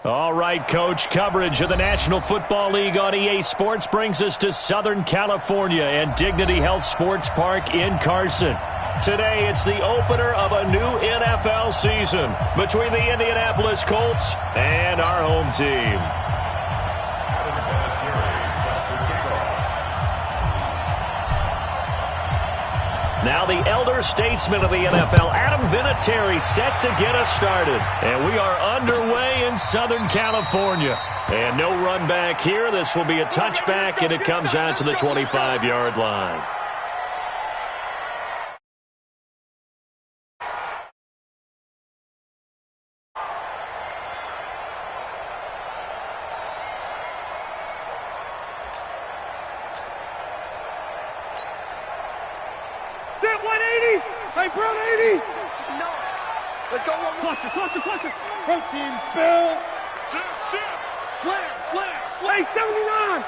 All right, Coach, coverage of the National Football League on EA Sports brings us to Southern California and Dignity Health Sports Park in Carson. Today, it's the opener of a new NFL season between the Indianapolis Colts and our home team. Now the elder statesman of the NFL, Adam Vinatieri, set to get us started. And we are underway in Southern California. And no run back here. This will be a touchback, and it comes out to the 25-yard line. Protein spill. Slam. 79.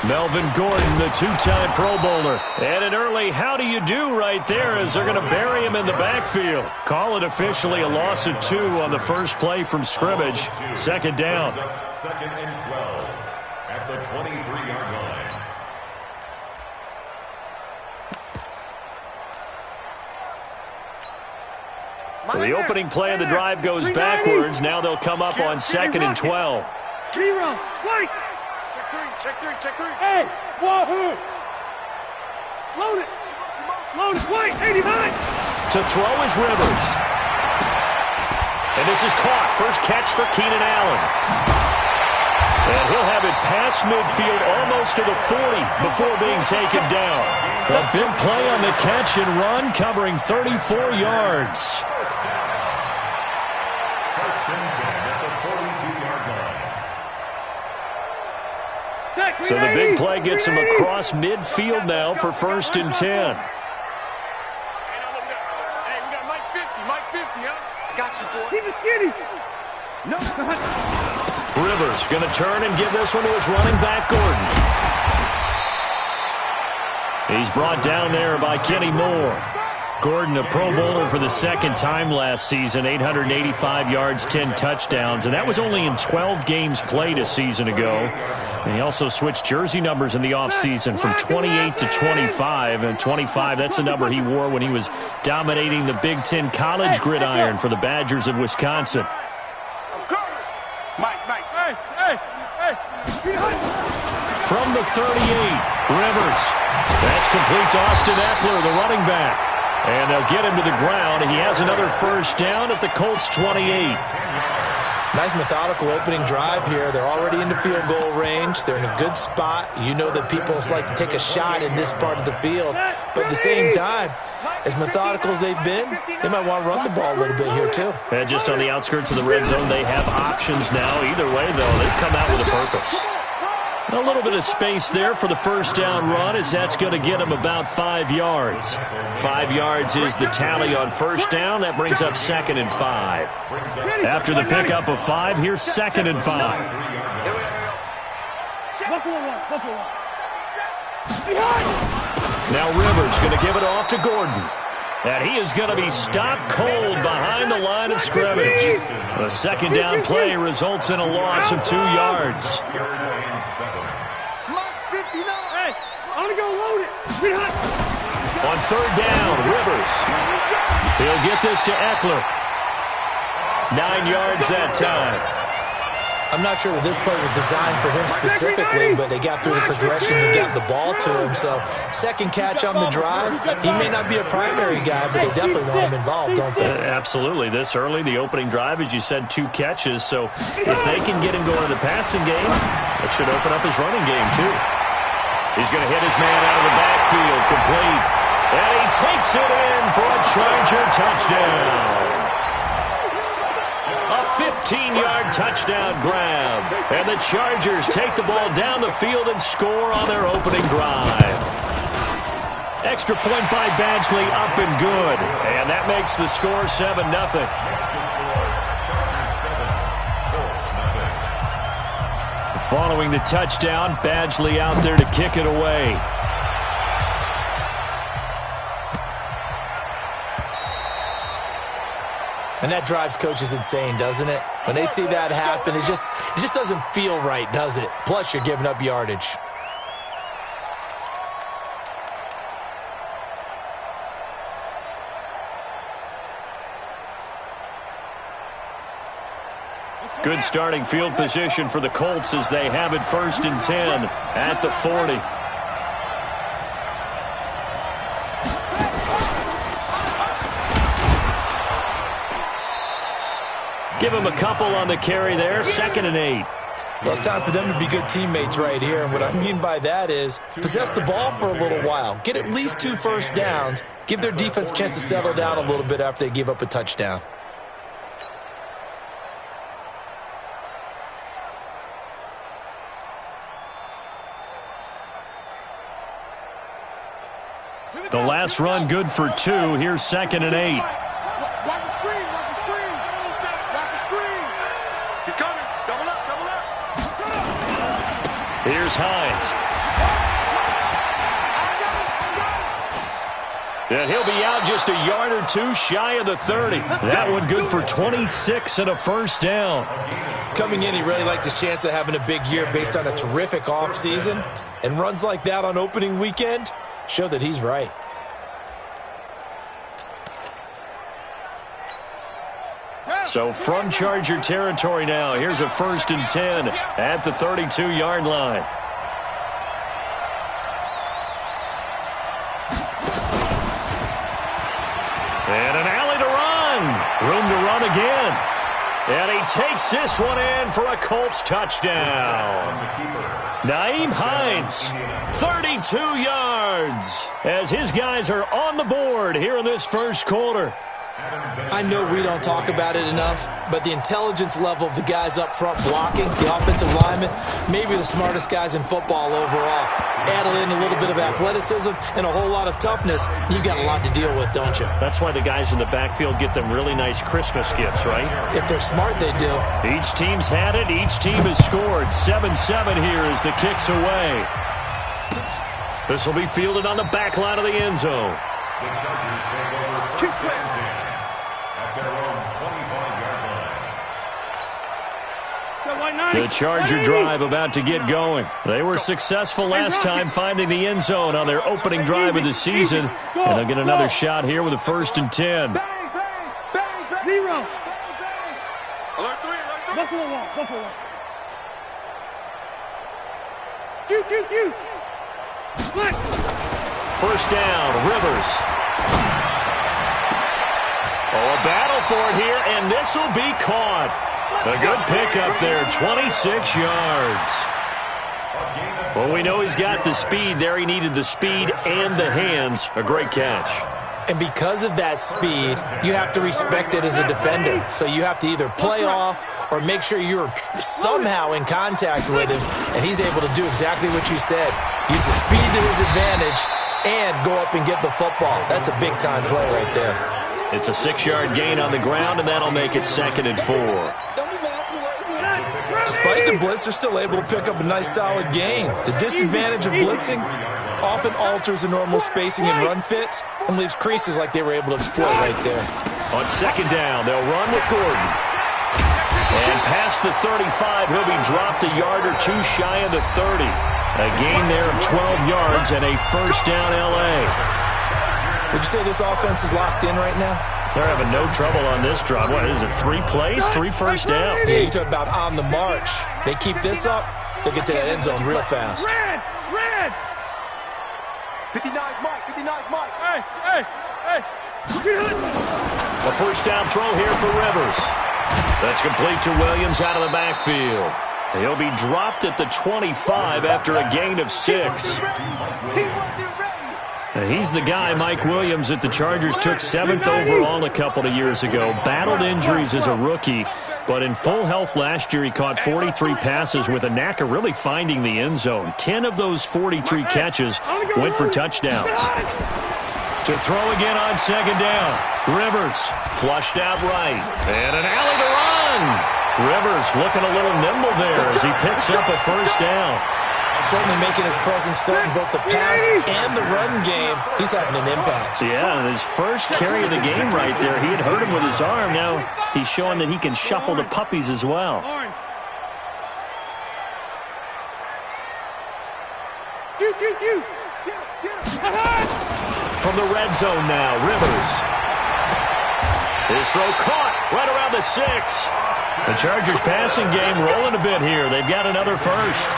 Melvin Gordon, the two-time Pro Bowler. And an early how do you do right there as they're going to bury him in the backfield. Call it officially a loss of 2 on the first play from scrimmage. Second down. Second and 12 at the 23-yard line. So the opening play of the drive goes backwards. Now they'll come up on second and 12. Zero. White. Check three. Hey, wahoo. Load it. White, 89. To throw is Rivers. And this is caught. First catch for Keenan Allen. And he'll have it past midfield almost to the 40 before being taken down. A big play on the catch and run, covering 34 yards. So the big play gets him across midfield now for first and 10. Hey, we got Mike 50, huh? I got you, boy. Keep it skinny. No. Rivers going to turn and give this one to his running back, Gordon. He's brought down there by Kenny Moore. Gordon, a Pro Bowler for the second time last season, 885 yards, 10 touchdowns, and that was only in 12 games played a season ago. And he also switched jersey numbers in the offseason from 28 to 25, and 25, that's the number he wore when he was dominating the Big Ten college gridiron for the Badgers of Wisconsin. Mike. Hey. From the 38, Rivers. That's complete to Austin Eckler, the running back. And they'll get him to the ground. He has another first down at the Colts 28. Nice methodical opening drive here. They're already into field goal range. They're in a good spot. You know that people like to take a shot in this part of the field. But at the same time, as methodical as they've been, they might want to run the ball a little bit here too. And just on the outskirts of the red zone, they have options now. Either way, though, they've come out with a purpose. A little bit of space there for the first down run, as that's going to get him about 5 yards. 5 yards is the tally on first down. That brings up second and 5. After the pickup of 5, here's second and 5. Now Rivers going to give it off to Gordon. And he is going to be stopped cold behind the line of scrimmage. The second down play results in a loss of 2 yards. Hey, I want to go load it. On third down, Rivers. He'll get this to Eckler. 9 yards that time. I'm not sure that this play was designed for him specifically, but they got through the progressions and got the ball to him. So second catch on the drive. He may not be a primary guy, but they definitely want him involved, don't they? Absolutely. This early, the opening drive, as you said, 2 catches. So if they can get him going in the passing game, it should open up his running game too. He's going to hit his man out of the backfield, complete. And he takes it in for a Charger touchdown. A 15-yard touchdown grab. And the Chargers take the ball down the field and score on their opening drive. Extra point by Badgley, up and good. And that makes the score 7-0. Following the touchdown, Badgley out there to kick it away. And that drives coaches insane, doesn't it? When they see that happen, it just doesn't feel right, does it? Plus, you're giving up yardage. Good starting field position for the Colts as they have it 1st and 10 at the 40. Give him a couple on the carry there, 2nd and 8. Well, it's time for them to be good teammates right here. And what I mean by that is possess the ball for a little while. Get at least 2 first downs. Give their defense a chance to settle down a little bit after they give up a touchdown. The last run good for 2. Here's 2nd and 8. Watch the screen. Watch the screen. Watch the screen. He's coming. Double up. Double up. Here's Hines. And he'll be out just a yard or 2 shy of the 30. That one good for 26 and a first down. Coming in, he really liked his chance of having a big year based on a terrific offseason. And runs like that on opening weekend show that he's right. So from Charger territory now, here's a 1st and 10 at the 32-yard line. And an alley to run. Room to run again. And he takes this one in for a Colts touchdown. Nyheim Hines, 32 yards, as his guys are on the board here in this first quarter. I know we don't talk about it enough, but the intelligence level of the guys up front blocking, the offensive linemen, maybe the smartest guys in football overall. Add in a little bit of athleticism and a whole lot of toughness, you've got a lot to deal with, don't you? That's why the guys in the backfield get them really nice Christmas gifts, right? If they're smart, they do. Each team's had it. Each team has scored. 7-7 here as the kick's away. This will be fielded on the back line of the end zone. The Chargers take over 1st and 10 at their own 25-yard line. The Charger drive about to get going. They were successful last time finding the end zone on their opening drive of the season. And they'll get another shot here with a 1st and 10. Bang, bang, bang, bang. 0. Alert 3, alert 3. Buffalo wall, Buffalo wall. Q. Split. First down, Rivers. Oh, a battle for it here, and this will be caught. A good pickup there, 26 yards. Well, we know he's got the speed there. He needed the speed and the hands. A great catch. And because of that speed, you have to respect it as a defender. So you have to either play off or make sure you're somehow in contact with him, and he's able to do exactly what you said. Use the speed to his advantage and go up and get the football. That's a big-time play right there. It's a 6-yard gain on the ground, and that'll make it 2nd and 4. Despite the blitz, they're still able to pick up a nice, solid gain. The disadvantage of blitzing often alters the normal spacing and run fits and leaves creases like they were able to exploit right there. On 2nd down, they'll run with Gordon. And past the 35, he'll be dropped a yard or 2 shy of the 30. A gain there of 12 yards and a first down L.A. Would you say this offense is locked in right now? They're having no trouble on this drive. What is it, 3 plays, 3 first downs? Yeah, you talk about on the march. They keep this up, they'll get to that end zone real fast. Red. 59's Mike. Hey. A first down throw here for Rivers. That's complete to Williams out of the backfield. He'll be dropped at the 25 after a gain of 6. He's the guy, Mike Williams, that the Chargers took 7th overall a couple of years ago. Battled injuries as a rookie, but in full health last year, he caught 43 passes with a knack of really finding the end zone. 10 of those 43 catches went for touchdowns. To throw again on 2nd down. Rivers flushed out right. And an alley to run. Rivers looking a little nimble there as he picks up a first down. Certainly making his presence felt in both the pass and the run game. He's having an impact. Yeah, his first carry of the game right there. He had hurt him with his arm. Now he's showing that he can shuffle the puppies as well. From the red zone now, Rivers. His throw caught right around the 6. The Chargers passing game rolling a bit here. They've got another first.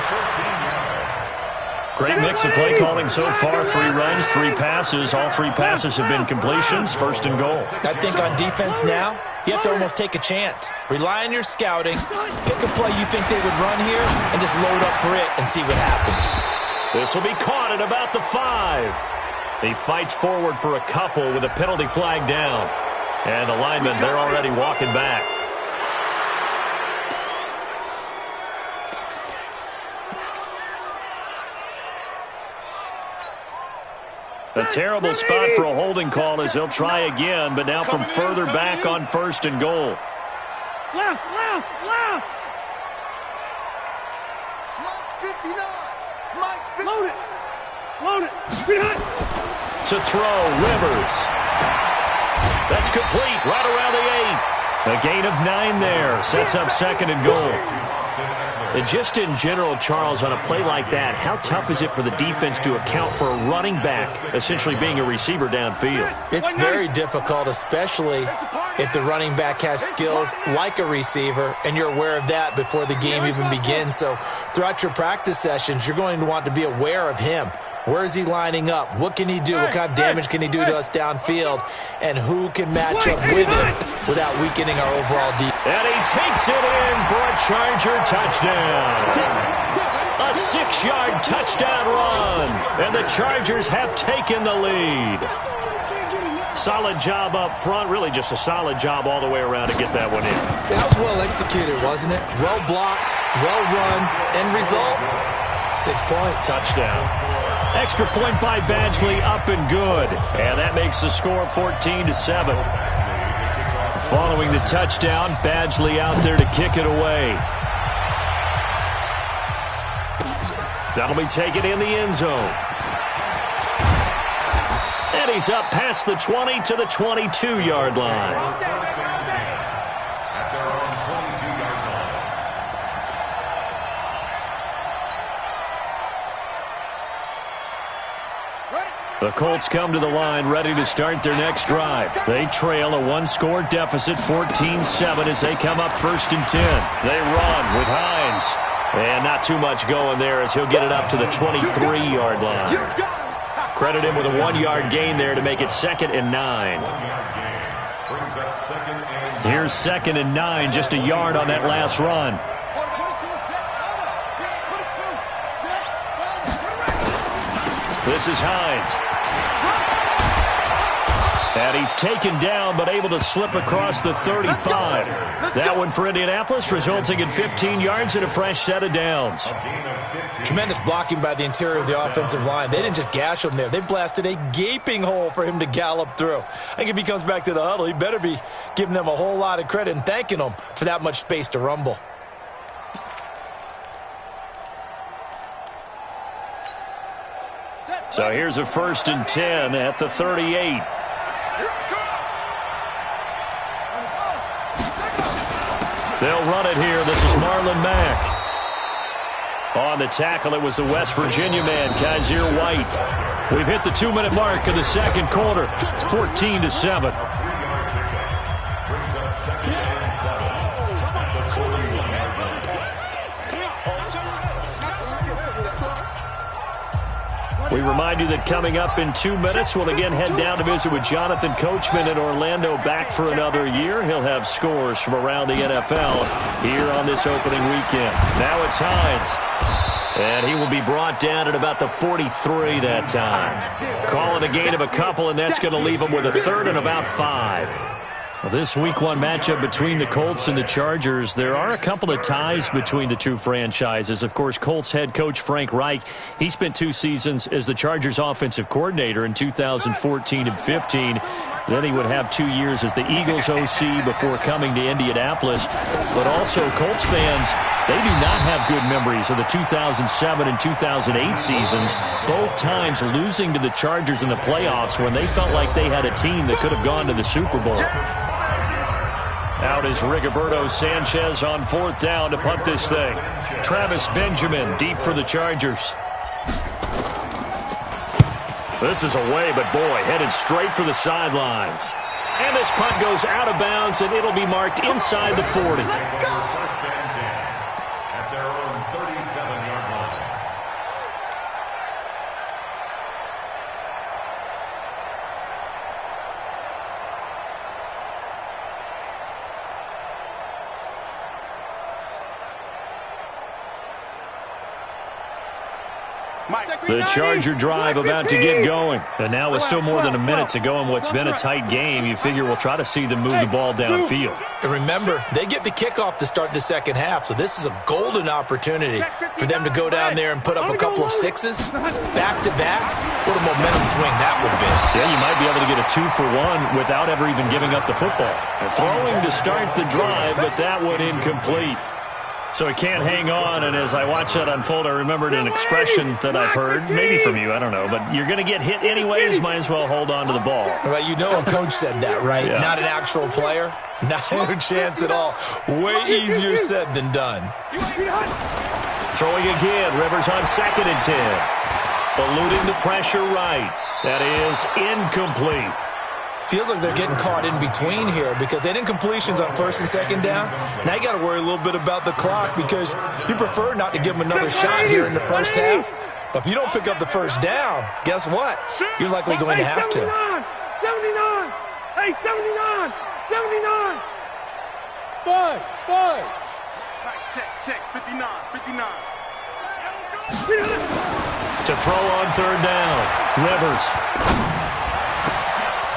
Great mix of play calling so far. 3 runs, 3 passes. All 3 passes have been completions. First and goal. I think on defense now, you have to almost take a chance. Rely on your scouting. Pick a play you think they would run here and just load up for it and see what happens. This will be caught at about the 5. He fights forward for a couple with a penalty flag down. And the linemen, they're already walking back. A terrible spot for a holding call as he'll try again, but now from further back on first and goal. Left. 59. Load it. To throw, Rivers. That's complete right around the 8. A gain of 9 there. Sets up second and goal. And just in general, Charles, on a play like that, how tough is it for the defense to account for a running back essentially being a receiver downfield? It's very difficult, especially if the running back has skills like a receiver, and you're aware of that before the game even begins. So throughout your practice sessions, you're going to want to be aware of him. Where is he lining up? What can he do? What kind of damage can he do to us downfield? And who can match up with him without weakening our overall defense? And he takes it in for a Charger touchdown. A 6-yard touchdown run. And the Chargers have taken the lead. Solid job up front. Really just a solid job all the way around to get that one in. That was well executed, wasn't it? Well blocked, well run. End result, 6 points. Touchdown. Extra point by Badgley, up and good. And that makes the score 14-7. Following the touchdown, Badgley out there to kick it away. That'll be taken in the end zone. And he's up past the 20 to the 22-yard line. The Colts come to the line ready to start their next drive. They trail a 1-score deficit, 14-7, as they come up first and 10. They run with Hines. And not too much going there as he'll get it up to the 23-yard line. Credit him with a 1-yard gain there to make it 2nd and 9. Here's 2nd and 9, just a yard on that last run. This is Hines. And he's taken down, but able to slip across the 35. That one for Indianapolis, resulting in 15 yards and a fresh set of downs. Tremendous blocking by the interior of the offensive line. They didn't just gash him there. They blasted a gaping hole for him to gallop through. I think if he comes back to the huddle, he better be giving them a whole lot of credit and thanking them for that much space to rumble. So here's a 1st and 10 at the 38. They'll run it here. This is Marlon Mack. On the tackle, it was the West Virginia man, Kaiser White. We've hit the 2-minute mark of the second quarter, 14-7. We remind you that coming up in 2 minutes, we'll again head down to visit with Jonathan Coachman in Orlando, back for another year. He'll have scores from around the NFL here on this opening weekend. Now it's Hines. And he will be brought down at about the 43 that time. Call it a gain of a couple, and that's going to leave him with a 3rd and about 5. Well, this Week 1 matchup between the Colts and the Chargers, there are a couple of ties between the two franchises. Of course, Colts head coach Frank Reich, he spent 2 seasons as the Chargers offensive coordinator in 2014 and 15. Then he would have 2 years as the Eagles OC before coming to Indianapolis. But also, Colts fans, they do not have good memories of the 2007 and 2008 seasons, both times losing to the Chargers in the playoffs when they felt like they had a team that could have gone to the Super Bowl. Out is Rigoberto Sanchez on 4th down to punt this thing. Travis Benjamin deep for the Chargers. This is away, but boy, headed straight for the sidelines. And this punt goes out of bounds, and it'll be marked inside the 40. First and 10 at their own 37-yard line. The Charger drive about to get going. And now with still more than a minute to go in what's been a tight game, you figure we'll try to see them move the ball downfield. And remember, they get the kickoff to start the second half, so this is a golden opportunity for them to go down there and put up a couple of sixes back-to-back. What a momentum swing that would have been. Yeah, you might be able to get a 2-for-1 without ever even giving up the football. Throwing to start the drive, but that one incomplete. So he can't hang on, and as I watch that unfold, I remembered an expression that I've heard, maybe from you, I don't know, but you're going to get hit anyways, might as well hold on to the ball. Well, you know a coach said that, right? Yeah. Not an actual player. Not a chance at all. Way easier said than done. Throwing again, Rivers on 2nd and 10. Eluding the pressure right. That is incomplete. Feels like they're getting caught in between here because they didn't completions on 1st and 2nd down. Now you got to worry a little bit about the clock because you prefer not to give them another shot here in the first half. But if you don't pick up the first down, guess what? You're likely going to have to. 79! Hey, 79! 79! 5! Check. 59. To throw on 3rd down. Rivers.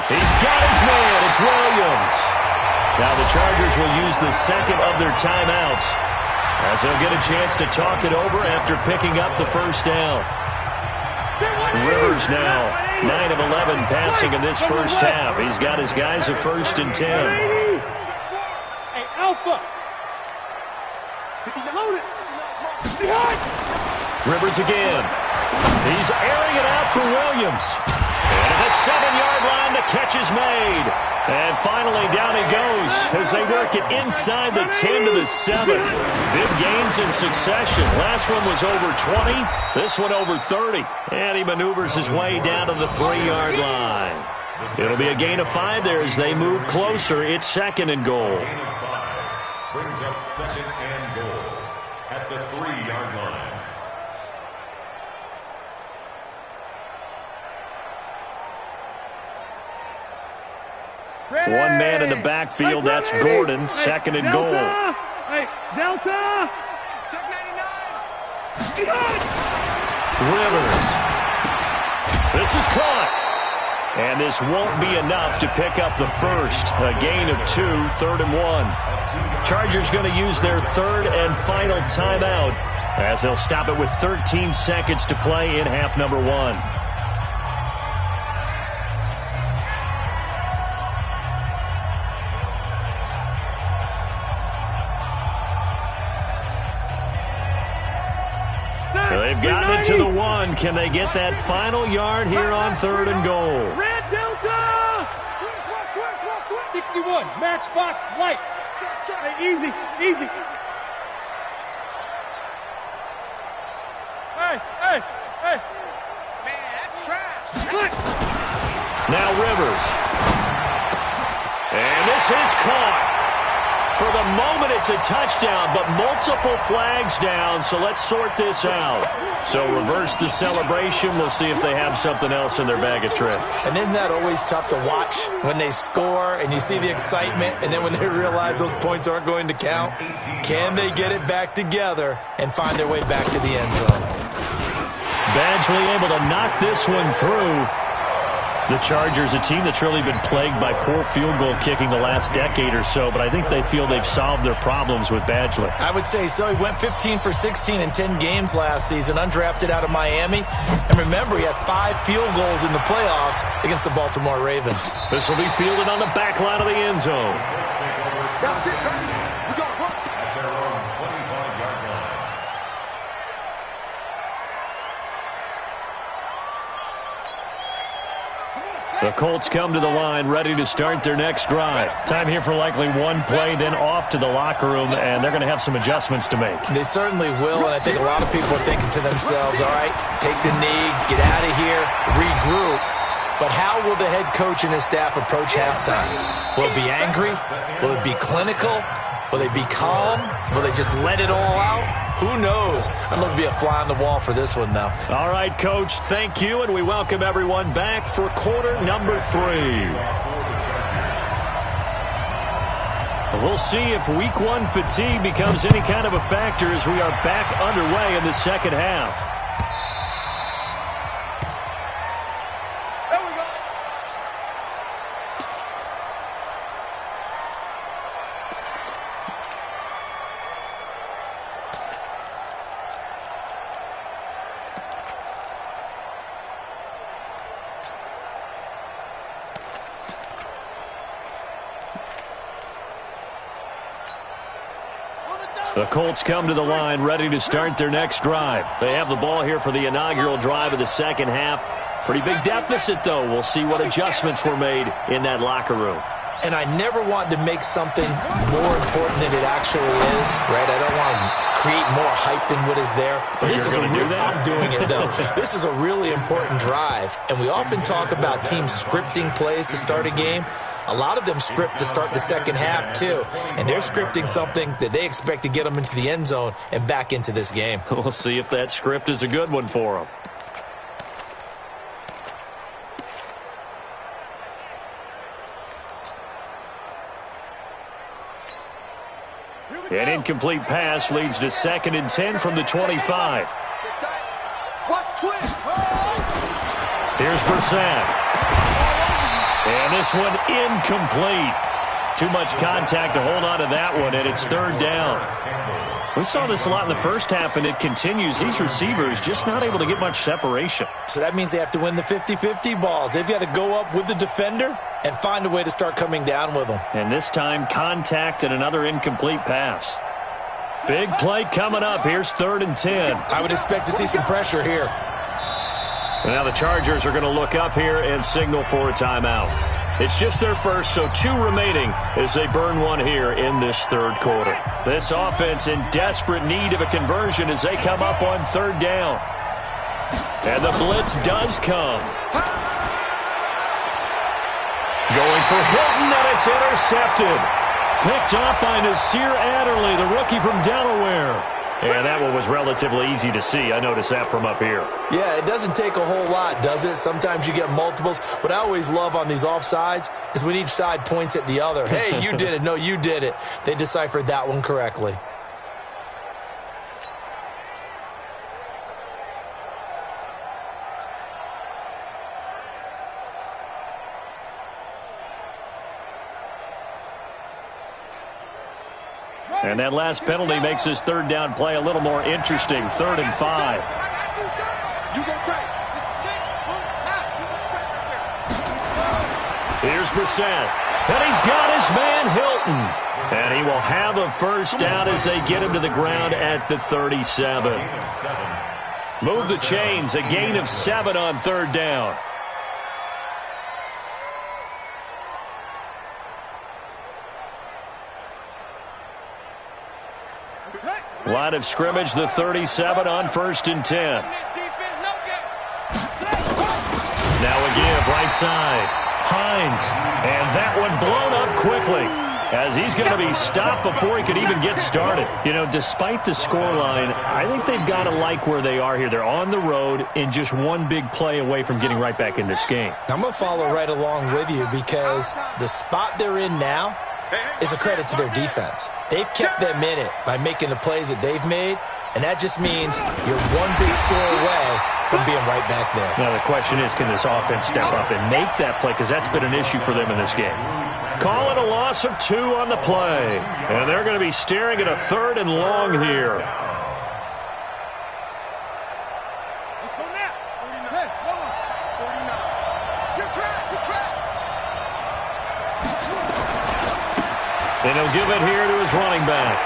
He's got his man. It's Williams. Now the Chargers will use the second of their timeouts as they'll get a chance to talk it over after picking up the first down. Rivers now 9 of 11 passing in this first half. He's got his guys at 1st and 10. Hey, Alpha. Load it. Rivers again. He's airing it out for Williams. And at the 7-yard line, the catch is made. And finally, down he goes as they work it inside the 10 to the 7. Big gains in succession. Last one was over 20. This one over 30. And he maneuvers his way down to the 3-yard line. It'll be a gain of 5 there as they move closer. It's 2nd and goal. Gain of 5 brings up 2nd and goal at the 3-yard line. One man in the backfield. That's Gordon. 2nd and goal. Hey, Delta! Check 99! Rivers. This is caught. And this won't be enough to pick up the first. A gain of 2, 3rd and 1. Chargers going to use their 3rd and final timeout as they'll stop it with 13 seconds to play in half number 1. They've gotten it to the 1. Can they get that final yard here on 3rd and goal? Red Delta! 61, matchbox lights. Hey, easy. Hey. Man, that's trash. Now Rivers. And this is caught. For the moment, it's a touchdown, but multiple flags down, so let's sort this out. So reverse the celebration. We'll see if they have something else in their bag of tricks. And isn't that always tough to watch when they score and you see the excitement and then when they realize those points aren't going to count? Can they get it back together and find their way back to the end zone? Badgley able to knock this one through. The Chargers, a team that's really been plagued by poor field goal kicking the last decade or so, but I think they feel they've solved their problems with Badgley. I would say so. He went 15 for 16 in 10 games last season, undrafted out of Miami. And remember, he had 5 field goals in the playoffs against the Baltimore Ravens. This will be fielded on the back line of the end zone. That's it, baby. We go. At their own 25-yard line. The Colts come to the line ready to start their next drive. Time here for likely one play, then off to the locker room, and they're going to have some adjustments to make. They certainly will, and I think a lot of people are thinking to themselves, all right, take the knee, get out of here, regroup. But how will the head coach and his staff approach halftime? Will it be angry? Will it be clinical? Will they be calm? Will they just let it all out? Who knows? I'm going to be a fly on the wall for this one, though. All right, Coach, thank you, and we welcome everyone back for quarter number 3. We'll see if week 1 fatigue becomes any kind of a factor as we are back underway in the second half. There we go. The Colts come to the line ready to start their next drive. They have the ball here for the inaugural drive of the second half. Pretty big deficit, though. We'll see what adjustments were made in that locker room. And I never want to make something more important than it actually is, right? I don't want to create more hype than what is there. But this is I'm doing it, though. This is a really important drive. And we often talk about teams scripting plays to start a game. A lot of them script to start the second half, too. And they're scripting something that they expect to get them into the end zone and back into this game. We'll see if that script is a good one for them. An incomplete pass leads to 2nd and 10 from the 25. Watch twist. Here's Brissett. And this one incomplete. Too much contact to hold on to that one, and it's 3rd down. We saw this a lot in the first half, and it continues. These receivers just not able to get much separation. So that means they have to win the 50-50 balls. They've got to go up with the defender and find a way to start coming down with them. And this time, contact and another incomplete pass. Big play coming up. Here's 3rd and 10. I would expect to see some pressure here. And now the Chargers are going to look up here and signal for a timeout. It's just their first, so 2 remaining as they burn one here in this 3rd quarter. This offense in desperate need of a conversion as they come up on 3rd down. And the blitz does come. Going for Hilton, and it's intercepted. Picked off by Nasir Adderley, the rookie from Delaware. And that one was relatively easy to see. I noticed that from up here. Yeah, it doesn't take a whole lot, does it? Sometimes you get multiples. What I always love on these offsides is when each side points at the other. Hey, you did it. No, you did it. They deciphered that one correctly. And that last penalty makes this 3rd down play a little more interesting. 3rd and 5. You go crazy. Here's Brissett. And he's got his man Hilton. And he will have a first down as they get him to the ground at the 37. Move the chains. A gain of 7 on 3rd down. Line of scrimmage, the 37 on 1st and 10. Now a give, right side. Hines, and that one blown up quickly as he's going to be stopped before he could even get started. You know, despite the scoreline, I think they've got to like where they are here. They're on the road and just one big play away from getting right back in this game. I'm going to follow right along with you because the spot they're in now is a credit to their defense. They've kept them in it by making the plays that they've made, and that just means you're one big score away from being right back there. Now the question is, can this offense step up and make that play, because that's been an issue for them in this game. Call it a loss of 2 on the play, and they're going to be staring at a 3rd and long here. Let's go now. 49. Hey, hold on. 49. You're trapped. You're trapped. And he'll give it here to his running back.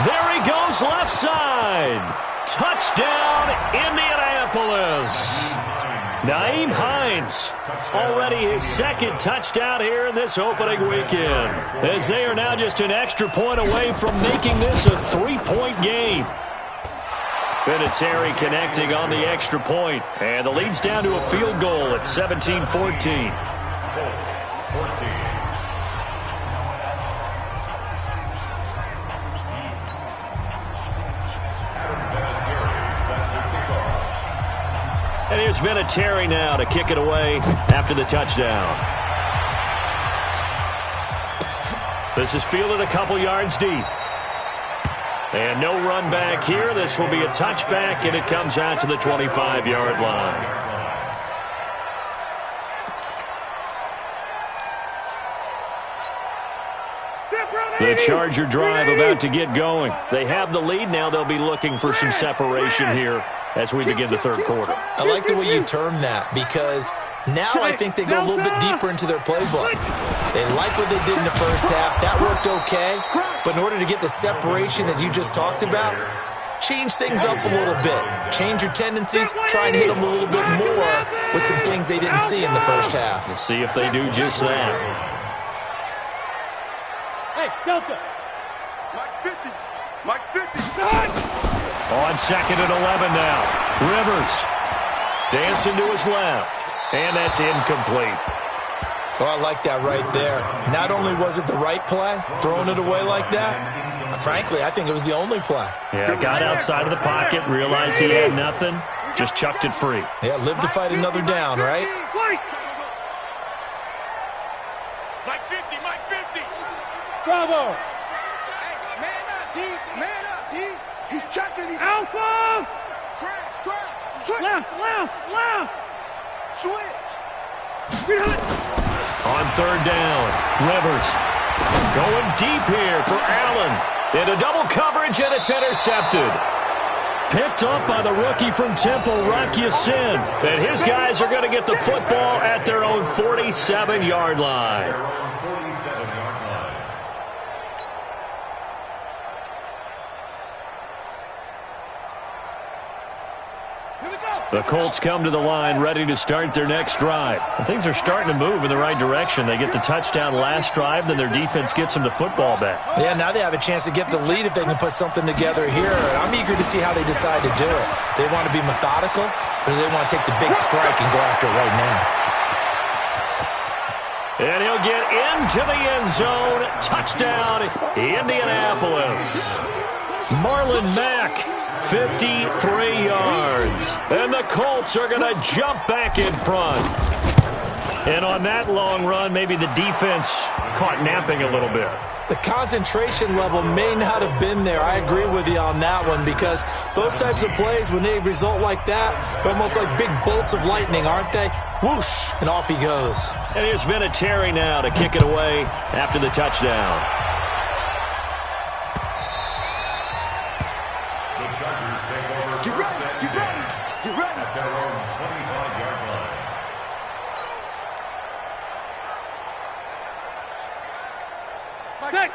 There he goes, left side. Touchdown, Indianapolis. Nyheim Hines, already his 2nd touchdown here in this opening weekend, as they are now just an extra point away from making this a 3-point game. Vinatieri connecting on the extra point, and the lead's down to a field goal at 17-14. And here's Vinatieri now to kick it away after the touchdown. This is fielded a couple yards deep. And no run back here. This will be a touchback, and it comes out to the 25-yard line. The Charger drive about to get going. They have the lead now. They'll be looking for some separation here as we begin the 3rd quarter. I like the way you term that, because now I think they go a little bit deeper into their playbook. They like what they did in the first half. That worked okay. But in order to get the separation that you just talked about, change things up a little bit. Change your tendencies. Try and hit them a little bit more with some things they didn't see in the first half. We'll see if they do just that. Hey, Delta. Mike's 50. Mike's 50. On 2nd and 11 now. Rivers dancing to his left. And that's incomplete. Oh, I like that right there. Not only was it the right play, throwing it away like that, frankly, I think it was the only play. Yeah, got outside of the pocket, realized he had nothing, just chucked it free. Yeah, live to fight another down, right? Mike 50. Mike 50. Bravo. Hey, man up, D. Man up, D. He's chucking. He's Alpha. crash. Switch. Left. Switch. On 3rd down, Rivers going deep here for Allen. Into double coverage, and it's intercepted. Picked up by the rookie from Temple, Rock Ya-Sin. And his guys are going to get the football at their own 47-yard line. The Colts come to the line ready to start their next drive. And things are starting to move in the right direction. They get the touchdown last drive, then their defense gets them the football back. Yeah, now they have a chance to get the lead if they can put something together here. And I'm eager to see how they decide to do it. They want to be methodical, or do they want to take the big strike and go after it right now? And he'll get into the end zone. Touchdown, Indianapolis. Marlon Mack, 53 yards. And the Colts are going to jump back in front. And on that long run, maybe the defense caught napping a little bit. The concentration level may not have been there. I agree with you on that one, because those types of plays, when they result like that, they're almost like big bolts of lightning, aren't they? Whoosh, and off he goes. And here's Vinatieri now to kick it away after the touchdown. Get ready. At their own 25-yard line.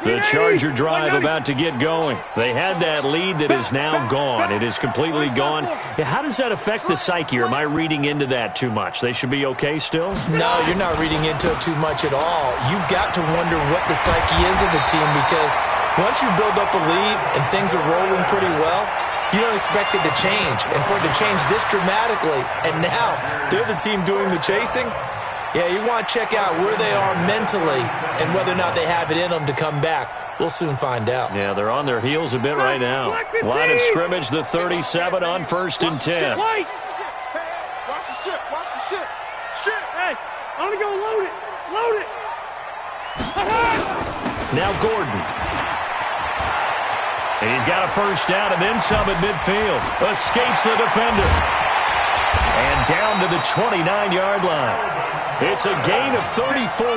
The Charger drive about to get going. They had that lead that is now gone. It is completely gone. How does that affect the psyche? Or am I reading into that too much? They should be okay still? No, you're not reading into it too much at all. You've got to wonder what the psyche is of the team, because once you build up a lead and things are rolling pretty well, you don't expect it to change. And for it to change this dramatically, and now they're the team doing the chasing, yeah, you want to check out where they are mentally and whether or not they have it in them to come back. We'll soon find out. Yeah, they're on their heels a bit right now. Line of scrimmage, the 37 on 1st and 10. Watch the ship. Watch the ship. Ship. Hey, I'm going to go load it. Now Gordon. And he's got a first down and then some at midfield. Escapes the defender. And down to the 29-yard line. It's a gain of 34.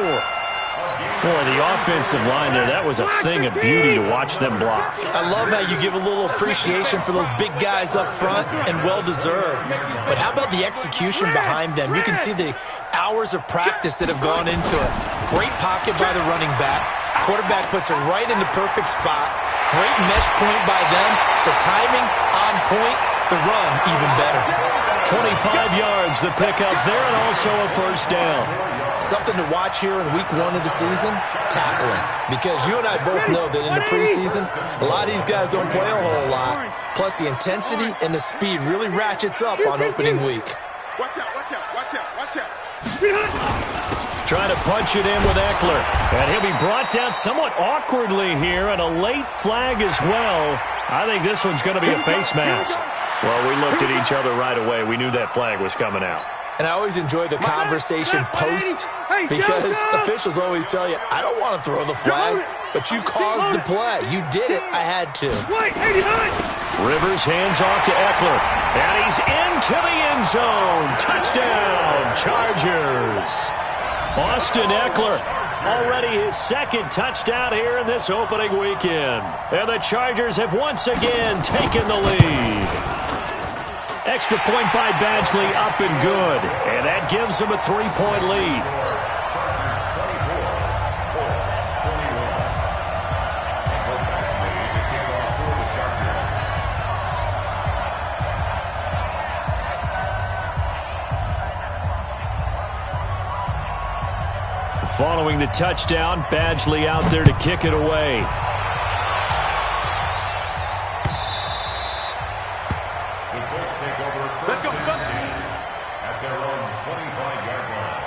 Boy, the offensive line there, that was a thing of beauty to watch them block. I love how you give a little appreciation for those big guys up front, and well-deserved. But how about the execution behind them? You can see the hours of practice that have gone into it. Great pocket by the running back. Quarterback puts it right in the perfect spot. Great mesh point by them. The timing on point. The run even better. 25 yards the pickup there, and also a first down. Something to watch here in week 1 of the season, tackling. Because you and I both know that in the preseason, a lot of these guys don't play a whole lot. Plus, the intensity and the speed really ratchets up on opening week. Watch out, watch out, watch out, watch out. Trying to punch it in with Eckler. And he'll be brought down somewhat awkwardly here, and a late flag as well. I think this one's going to be a face mask. Well, we looked at each other right away. We knew that flag was coming out. And I always enjoy the conversation post, because officials always tell you, I don't want to throw the flag, but you caused the play. You did it. I had to. Rivers hands off to Eckler, and he's into the end zone. Touchdown, Chargers. Austin Eckler, already his second touchdown here in this opening weekend. And the Chargers have once again taken the lead. Extra point by Badgley, up and good. And that gives them a 3-point lead. Following the touchdown, Badgley out there to kick it away. Let's go. At their own 25-yard line.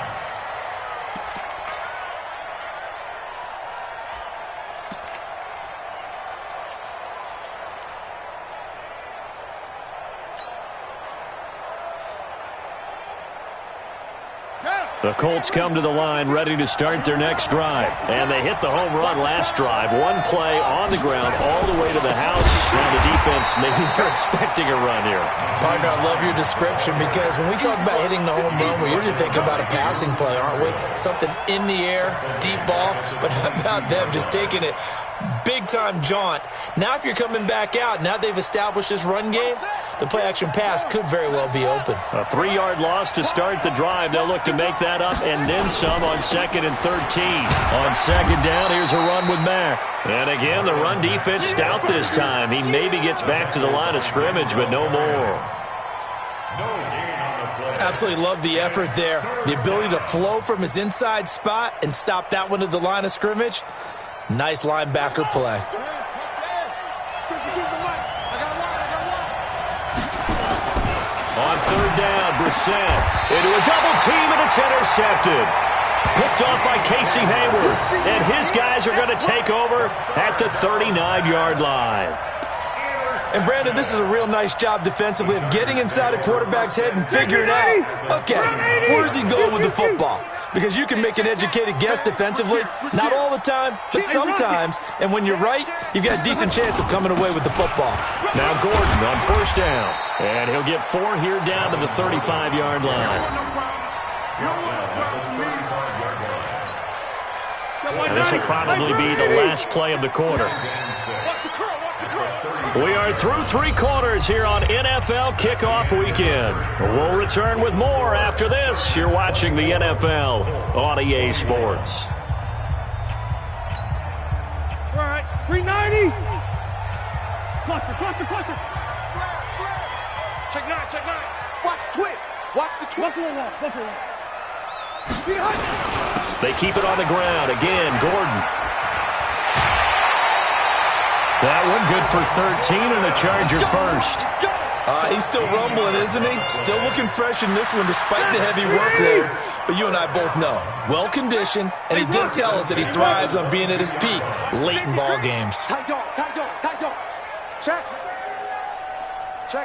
The Colts come to the line ready to start their next drive. And they hit the home run last drive. One play on the ground all the way to the house. Now the defense, maybe they're expecting a run here. Partner, I love your description, because when we talk about hitting the home run, we're usually thinking about a passing play, aren't we? Something in the air, deep ball. But how about them just taking it big-time jaunt? Now if you're coming back out, now they've established this run game, the play-action pass could very well be open. A 3-yard loss to start the drive. They'll look to make that up and then some on 2nd and 13. On second down, here's a run with Mack. And again, the run defense stout this time. He maybe gets back to the line of scrimmage, but no more. Absolutely love the effort there. The ability to flow from his inside spot and stop that one at the line of scrimmage. Nice linebacker play. On third down, Brissett into a double team, and it's intercepted. Picked off by Casey Hayward. And his guys are going to take over at the 39-yard line. And, Brandon, this is a real nice job defensively of getting inside a quarterback's head and figuring out, okay, where's he going with the football? Because you can make an educated guess defensively, not all the time, but sometimes. And when you're right, you've got a decent chance of coming away with the football. Now Gordon on first down. And he'll get 4 here down to the 35-yard line. And this will probably be the last play of the quarter. We are through 3 quarters here on NFL Kickoff Weekend. We'll return with more after this. You're watching the NFL on EA Sports. All right, 390. Cluster. Check 9. Watch the twist. Watch the twist. Buffalo. They keep it on the ground. Again, Gordon. That one good for 13 and a Charger first. He's still rumbling, isn't he? Still looking fresh in this one despite the heavy workload. But you and I both know, well-conditioned, and he did tell us that he thrives on being at his peak late in ball games. Tight dog. Check.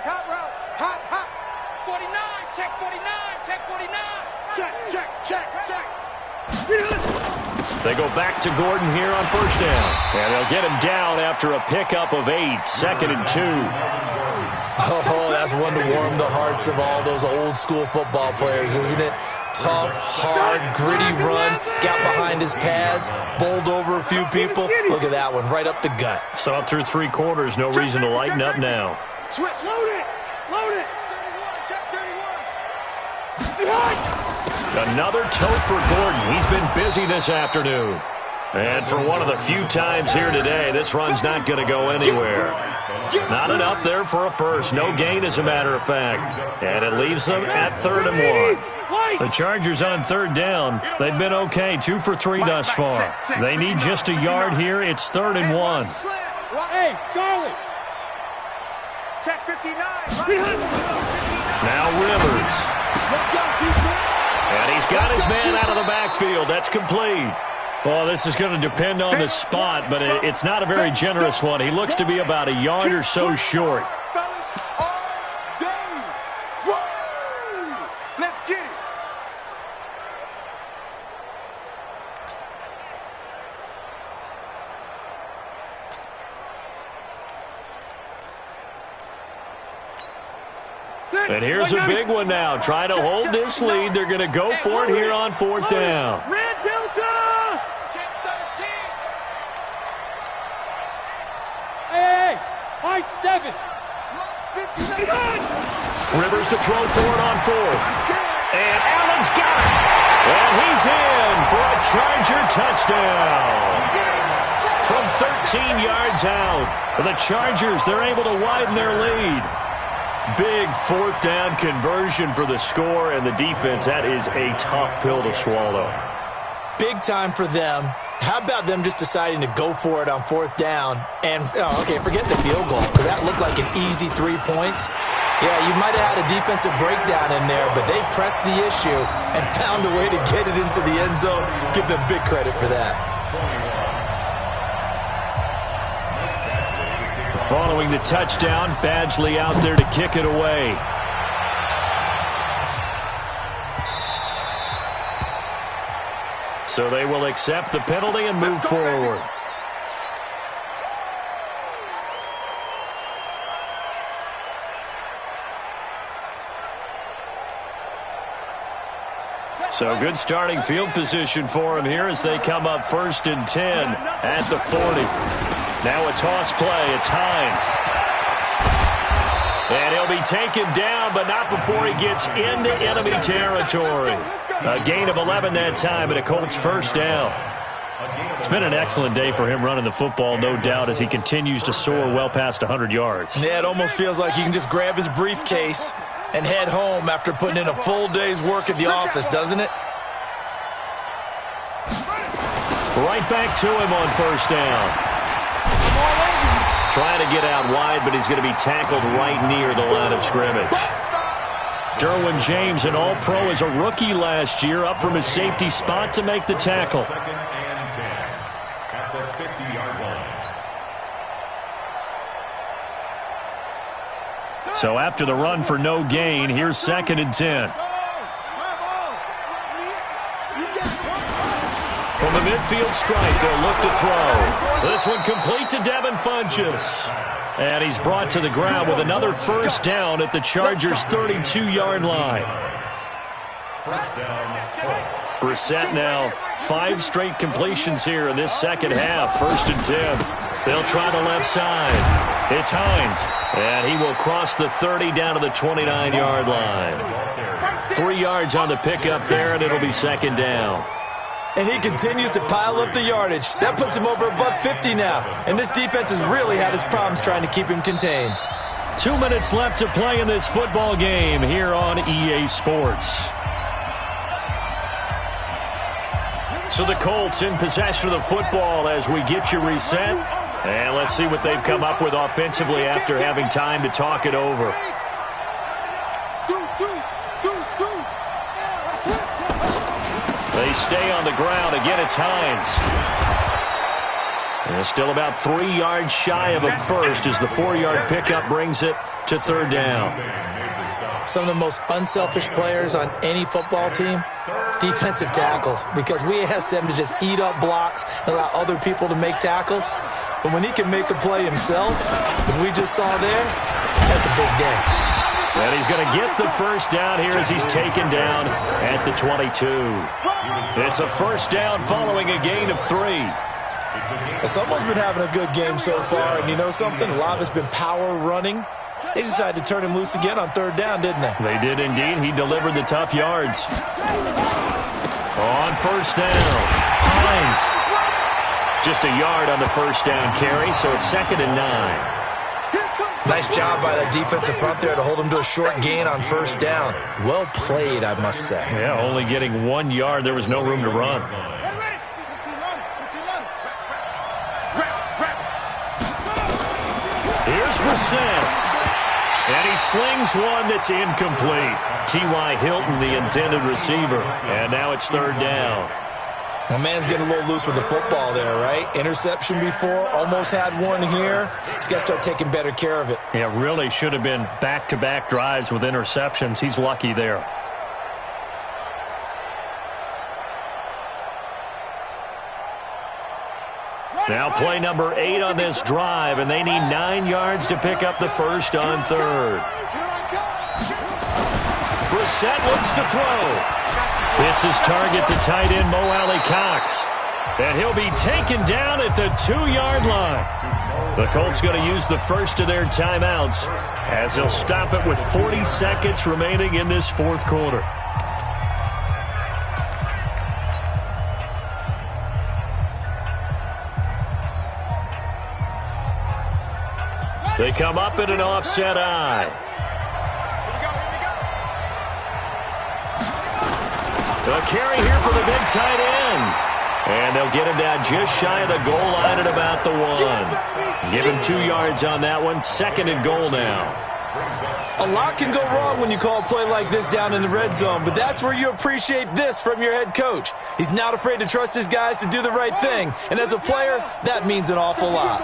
Hot route. Hot. 49. Check 49. Check. They go back to Gordon here on first down. And they'll get him down after a pickup of 8, 2nd and 2. Oh, that's one to warm the hearts of all those old-school football players, isn't it? Tough, hard, gritty run, got behind his pads, bowled over a few people. Look at that one, right up the gut. So up through 3 quarters, no reason to lighten up now. Switch. Load it. Load it. 31, check 31. Behind. Another tote for Gordon. He's been busy this afternoon. And for one of the few times here today, this run's not going to go anywhere. Not enough there for a first. No gain, as a matter of fact. And it leaves them at 3rd and 1. The Chargers on 3rd down. They've been okay, 2 for 3 thus far. They need just a yard here. It's 3rd and 1. Hey, Charlie. Check 59. Now Rivers. And he's got his man out of the backfield. That's complete. Well, this is going to depend on the spot, but it's not a very generous one. He looks to be about a yard or so short. Let's get it. And here's a big one now. Trying to hold this lead. They're going to go for it here on 4th down. Red Delta. Check 13. Hey, high 7. Rivers to throw for it on 4th. And Allen's got it. And he's in for a Charger touchdown. From 13 yards out, the Chargers, they're able to widen their lead. Big 4th down conversion for the score, and the defense, that is a tough pill to swallow. Big time for them. How about them just deciding to go for it on 4th down? And, okay, forget the field goal, because that looked like an easy 3 points. Yeah, you might have had a defensive breakdown in there, but they pressed the issue and found a way to get it into the end zone. Give them big credit for that. Following the touchdown, Badgley out there to kick it away. So they will accept the penalty and move forward. So good starting field position for him here as they come up 1st and 10 at the 40. Now a toss play. It's Hines. And he'll be taken down, but not before he gets into enemy territory. A gain of 11 that time, and a Colts 1st down. It's been an excellent day for him running the football, no doubt, as he continues to soar well past 100 yards. Yeah, it almost feels like he can just grab his briefcase and head home after putting in a full day's work at the office, doesn't it? Right back to him on 1st down. Trying to get out wide, but he's going to be tackled right near the line of scrimmage. Derwin James, an All-Pro as a rookie last year, up from his safety spot to make the tackle. 2nd and 10 at the 50-yard line. So after the run for no gain, here's 2nd and 10. From the midfield stripe, they'll look to throw. This one complete to Devin Funchess. And he's brought to the ground with another 1st down at the Chargers' 32-yard line. 1st down, Colts. Brissett now 5 straight completions here in this second half. 1st and 10. They'll try the left side. It's Hines. And he will cross the 30 down to the 29-yard line. 3 yards on the pickup there, and it'll be 2nd down. And he continues to pile up the yardage. That puts him over $150 now. And this defense has really had its problems trying to keep him contained. 2 minutes left to play in this football game here on EA Sports. So the Colts in possession of the football as we get you reset. And let's see what they've come up with offensively after having time to talk it over. They stay on the ground. Again, it's Hines. And still about 3 yards shy of a first as the 4-yard pickup brings it to third down. Some of the most unselfish players on any football team, defensive tackles, because we ask them to just eat up blocks and allow other people to make tackles. But when he can make a play himself, as we just saw there, that's a big day. And he's going to get the first down here as he's taken down at the 22. It's a first down following a gain of 3. Someone's been having a good game so far, and you know something? A lot of it's been power running. They decided to turn him loose again on third down, didn't they? They did indeed. He delivered the tough yards. On first down, Hines. Just a yard on the first down carry, so it's 2nd and 9. Nice job by that defensive front there to hold him to a short gain on first down. Well played, I must say. Yeah, only getting 1 yard. There was no room to run. Here's Brissett. And he slings one that's incomplete. T.Y. Hilton, the intended receiver. And now it's third down. My man's getting a little loose with the football there, right? Interception before, almost had one here. He's got to start taking better care of it. Yeah, really should have been back-to-back drives with interceptions. He's lucky there. Now play number 8 on this drive, and they need 9 yards to pick up the first on third. Brissett looks to throw. It's his target, the tight end, Mo Alley-Cox. And he'll be taken down at the 2-yard line. The Colts going to use the first of their timeouts as they'll stop it with 40 seconds remaining in this fourth quarter. They come up in an offset eye. A carry here for the big tight end. And they'll get him down just shy of the goal line at about the 1. Give him 2 yards on that one. 2nd and goal now. A lot can go wrong when you call a play like this down in the red zone, but that's where you appreciate this from your head coach. He's not afraid to trust his guys to do the right thing, and as a player, that means an awful lot.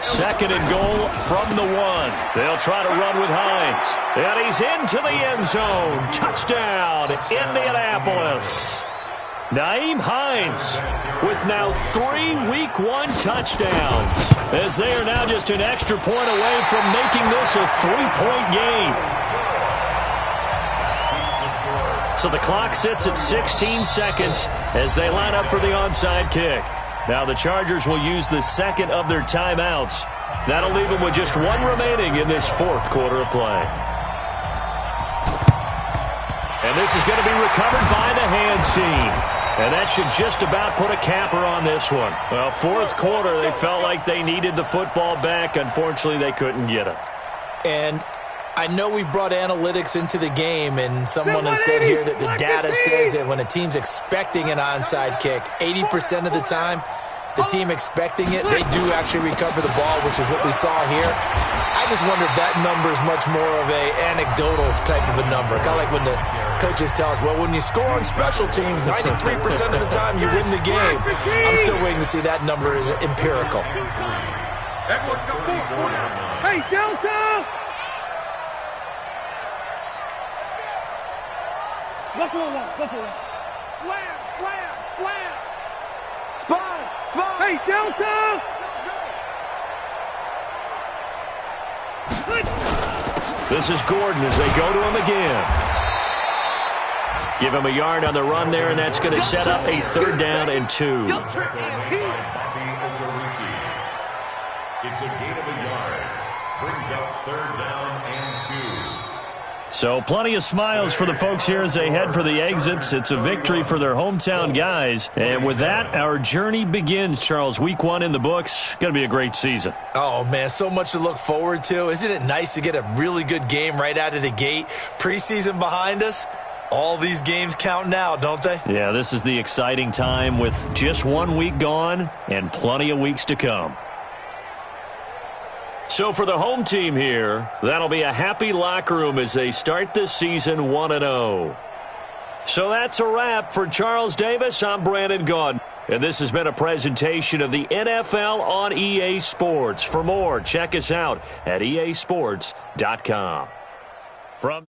2nd and goal from the 1. They'll try to run with Hines. And he's into the end zone. Touchdown, Indianapolis. Nyheim Hines with now 3 Week 1 touchdowns, as they are now just an extra point away from making this a 3-point game. So the clock sits at 16 seconds as they line up for the onside kick. Now the Chargers will use the 2nd of their timeouts. That'll leave them with just 1 remaining in this fourth quarter of play. And this is going to be recovered by the hands team. And that should just about put a capper on this one. Well, fourth quarter, they felt like they needed the football back. Unfortunately, they couldn't get it. And I know we brought analytics into the game, and someone has said here that the data says that when a team's expecting an onside kick, 80% of the time, the team expecting it, they do actually recover the ball, which is what we saw here. I just wonder if that number is much more of a anecdotal type of a number. Kind of like when the coaches tell us, well, when you score on special teams, 93% of the time you win the game. I'm still waiting to see that number is empirical. Hey, Delta! Slam, slam, slam. Sponge, sponge. Hey, Delta! This is Gordon as they go to him again. Give him a yard on the run there, and that's going to set up a 3rd down and 2. It's a gain of a yard. Brings up 3rd down and 2. So plenty of smiles for the folks here as they head for the exits. It's a victory for their hometown guys. And with that, our journey begins, Charles. Week 1 in the books. Going to be a great season. Oh, man, so much to look forward to. Isn't it nice to get a really good game right out of the gate? Preseason behind us. All these games count now, don't they? Yeah, this is the exciting time with just 1 week gone and plenty of weeks to come. So for the home team here, that'll be a happy locker room as they start this season 1-0. So that's a wrap for Charles Davis. I'm Brandon Gaudin. And this has been a presentation of the NFL on EA Sports. For more, check us out at easports.com. From